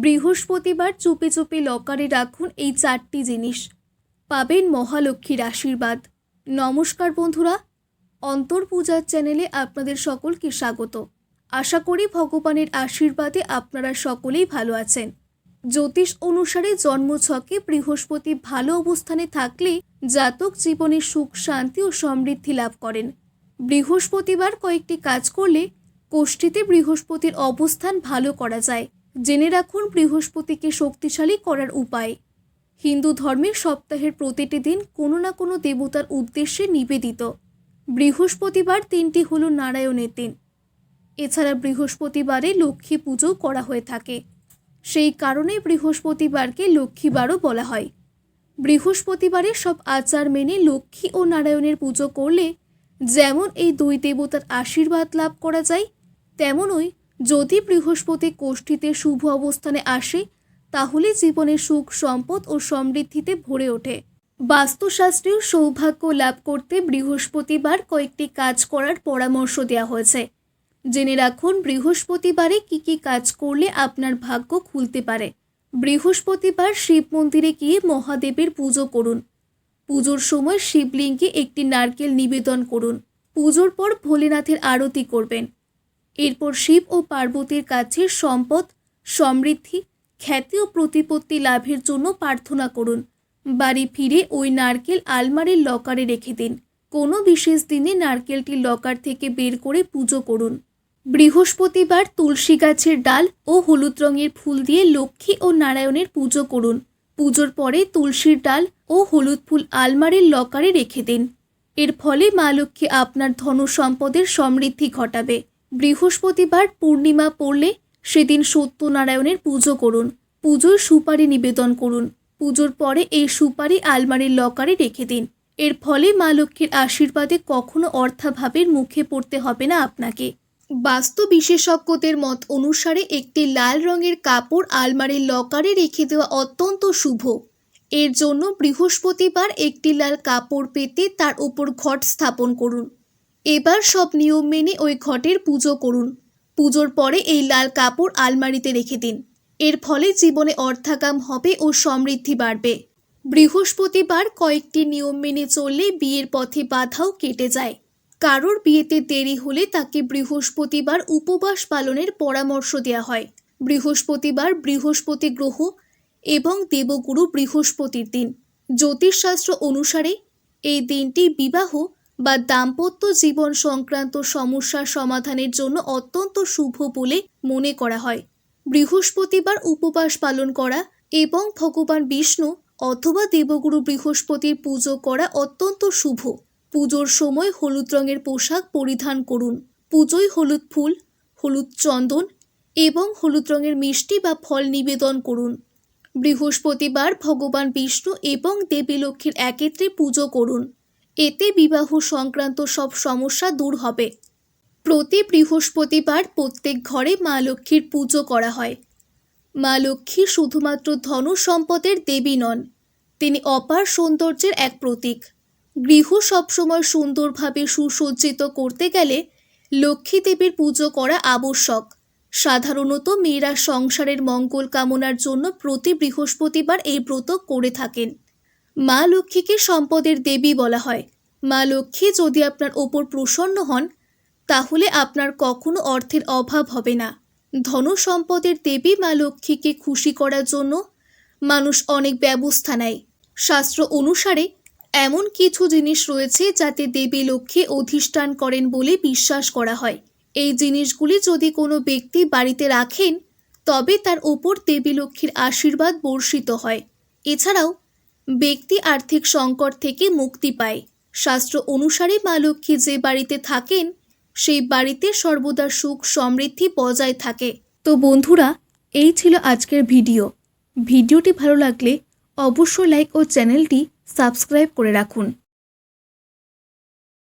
বৃহস্পতিবার চুপি চুপি লকারে রাখুন এই 4টি জিনিস, পাবেন মহালক্ষ্মীর আশীর্বাদ। নমস্কার বন্ধুরা, অন্তর্পূজার চ্যানেলে আপনাদের সকলকে স্বাগত। আশা করি ভগবানের আশীর্বাদে আপনারা সকলেই ভালো আছেন। জ্যোতিষ অনুসারে জন্মছকে বৃহস্পতি ভালো অবস্থানে থাকলে জাতক জীবনে সুখ, শান্তি ও সমৃদ্ধি লাভ করেন। বৃহস্পতিবার কয়েকটি কাজ করলে কোষ্ঠীতে বৃহস্পতির অবস্থান ভালো করা যায়। জেনে রাখুন বৃহস্পতিকে শক্তিশালী করার উপায়। হিন্দু ধর্মের সপ্তাহের প্রতিটি দিন কোনো না কোনো দেবতার উদ্দেশ্যে নিবেদিত। বৃহস্পতিবার দিনটি হলো নারায়ণের দিন। এছাড়া বৃহস্পতিবারে লক্ষ্মী পুজো করা হয়ে থাকে, সেই কারণে বৃহস্পতিবারকে লক্ষ্মীবারও বলা হয়। বৃহস্পতিবারে সব আচার মেনে লক্ষ্মী ও নারায়ণের পুজো করলে যেমন এই দুই দেবতার আশীর্বাদ লাভ করা যায়, তেমনই যদি বৃহস্পতি কোষ্ঠীতে শুভ অবস্থানে আসে তাহলে জীবনে সুখ, সম্পদ ও সমৃদ্ধিতে ভরে ওঠে। বাস্তুশাস্ত্রীয় সৌভাগ্য লাভ করতে বৃহস্পতিবার কয়েকটি কাজ করার পরামর্শ দেওয়া হয়েছে। জেনে রাখুন বৃহস্পতিবারে কি কি কাজ করলে আপনার ভাগ্য খুলতে পারে। বৃহস্পতিবার শিব মন্দিরে গিয়ে মহাদেবের পুজো করুন। পুজোর সময় শিবলিঙ্গে একটি নারকেল নিবেদন করুন। পুজোর পর ভোলেনাথের আরতি করবেন। এরপর শিব ও পার্বতীর কাছে সম্পদ, সমৃদ্ধি, খ্যাতি ও প্রতিপত্তি লাভের জন্য প্রার্থনা করুন। বাড়ি ফিরে ওই নারকেল আলমারির লকারে রেখে দিন। কোনো বিশেষ দিনে নারকেলটি লকার থেকে বের করে পুজো করুন। বৃহস্পতিবার তুলসী গাছের ডাল ও হলুদ রঙের ফুল দিয়ে লক্ষ্মী ও নারায়ণের পুজো করুন। পুজোর পরে তুলসীর ডাল ও হলুদ ফুল আলমারির লকারে রেখে দিন। এর ফলে মা লক্ষ্মী আপনার ধন সম্পদের সমৃদ্ধি ঘটাবে। বৃহস্পতিবার পূর্ণিমা পড়লে সেদিন সত্যনারায়ণের পুজো করুন। পুজোর সুপারি নিবেদন করুন। পুজোর পরে এই সুপারি আলমারির লকারে রেখে দিন। এর ফলে মা লক্ষ্মীর আশীর্বাদে কখনো অর্থাভাবের মুখে পড়তে হবে না আপনাকে। বাস্তু বিশেষজ্ঞদের মত অনুসারে একটি লাল রঙের কাপড় আলমারির লকারে রেখে দেওয়া অত্যন্ত শুভ। এর জন্য বৃহস্পতিবার একটি লাল কাপড় পেতে তার উপর ঘট স্থাপন করুন। এবার সব নিয়ম মেনে ওই ঘটের পুজো করুন। পুজোর পরে এই লাল কাপড় আলমারিতে রেখে দিন। এর ফলে জীবনে অর্থাগাম হবে ও সমৃদ্ধি বাড়বে। বৃহস্পতিবার কয়েকটি নিয়ম মেনে চললে বিয়ের পথে বাধাও কেটে যায়। কারোর বিয়েতে দেরি হলে তাকে বৃহস্পতিবার উপবাস পালনের পরামর্শ দেওয়া হয়। বৃহস্পতিবার বৃহস্পতি গ্রহ এবং দেবগুরু বৃহস্পতির দিন। জ্যোতিষশাস্ত্র অনুসারে এই দিনটি বিবাহ বা দাম্পত্য জীবন সংক্রান্ত সমস্যা সমাধানের জন্য অত্যন্ত শুভ বলে মনে করা হয়। বৃহস্পতিবার উপবাস পালন করা এবং ভগবান বিষ্ণু অথবা দেবগুরু বৃহস্পতির পুজো করা অত্যন্ত শুভ। পুজোর সময় হলুদ রঙের পোশাক পরিধান করুন। পুজোয় হলুদ ফুল, হলুদ চন্দন এবং হলুদ রঙের মিষ্টি বা ফল নিবেদন করুন। বৃহস্পতিবার ভগবান বিষ্ণু এবং দেবী লক্ষ্মীর একত্রে পুজো করুন। এতে বিবাহ সংক্রান্ত সব সমস্যা দূর হবে। প্রতি বৃহস্পতিবার প্রত্যেক ঘরে মা লক্ষ্মীর পুজো করা হয়। মা লক্ষ্মী শুধুমাত্র ধন সম্পদের দেবী নন, তিনি অপার সৌন্দর্যের এক প্রতীক। গৃহ সবসময় সুন্দরভাবে সুসজ্জিত করতে গেলে লক্ষ্মী দেবীর পুজো করা আবশ্যক। সাধারণত মেয়েরা সংসারের মঙ্গল কামনার জন্য প্রতি বৃহস্পতিবার এই ব্রত করে থাকেন। মা লক্ষ্মীকে সম্পদের দেবী বলা হয়। মা লক্ষ্মী যদি আপনার ওপর প্রসন্ন হন তাহলে আপনার কখনো অর্থের অভাব হবে না। ধন সম্পদের দেবী মা লক্ষ্মীকে খুশি করার জন্য মানুষ অনেক ব্যবস্থা নেয়। শাস্ত্র অনুসারে এমন কিছু জিনিস রয়েছে যাতে দেবী লক্ষ্মী অধিষ্ঠান করেন বলে বিশ্বাস করা হয়। এই জিনিসগুলি যদি কোনো ব্যক্তি বাড়িতে রাখেন তবে তার ওপর দেবী লক্ষ্মীর আশীর্বাদ বর্ষিত হয়। এছাড়াও ব্যক্তি আর্থিক সংকট থেকে মুক্তি পায়। শাস্ত্র অনুসারে মা লক্ষ্মী যে বাড়িতে থাকেন সেই বাড়িতে সর্বদা সুখ, সমৃদ্ধি বজায় থাকে। তো বন্ধুরা, এই ছিল আজকের ভিডিওটি ভালো লাগলে অবশ্যই লাইক ও চ্যানেলটি সাবস্ক্রাইব করে রাখুন।